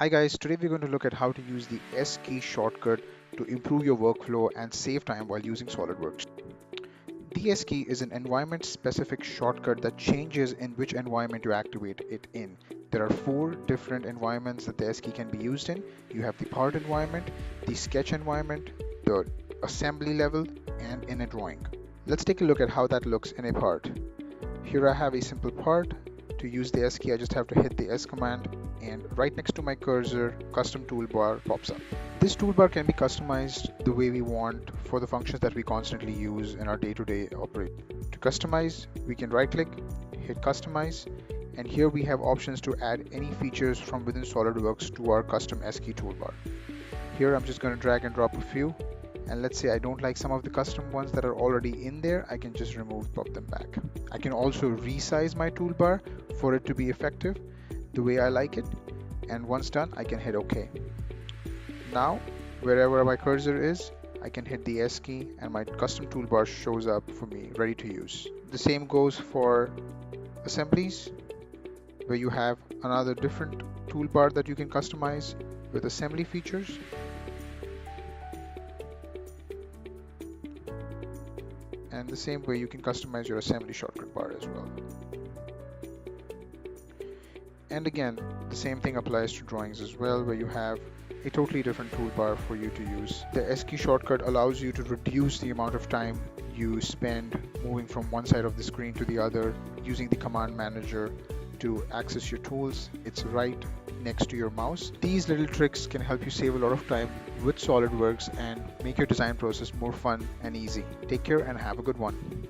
Hi guys, today we're going to look at how to use the S key shortcut to improve your workflow and save time while using SOLIDWORKS. The S key is an environment specific shortcut that changes in which environment you activate it in. There are 4 different environments that the S key can be used in. You have the part environment, the sketch environment, the assembly level, and in a drawing. Let's take a look at how that looks in a part. Here I have a simple part. To use the S key, I just have to hit the S command, and right next to my cursor, custom toolbar pops up. This toolbar can be customized the way we want for the functions that we constantly use in our day-to-day operation. To customize, we can right-click, hit customize, and here we have options to add any features from within SOLIDWORKS to our custom S key toolbar. Here I'm just going to drag and drop a few, and let's say I don't like some of the custom ones that are already in there, I can just pop them back. I can also resize my toolbar for it to be effective the way I like it, and once done I can hit OK. Now wherever my cursor is, I can hit the S key and my custom toolbar shows up for me ready to use. The same goes for assemblies, where you have another different toolbar that you can customize with assembly features. And the same way you can customize your assembly shortcut bar as well. And again, the same thing applies to drawings as well, where you have a totally different toolbar for you to use. The S key shortcut allows you to reduce the amount of time you spend moving from one side of the screen to the other using the command manager to access your tools. It's right next to your mouse. These little tricks can help you save a lot of time with SOLIDWORKS and make your design process more fun and easy. Take care and have a good one.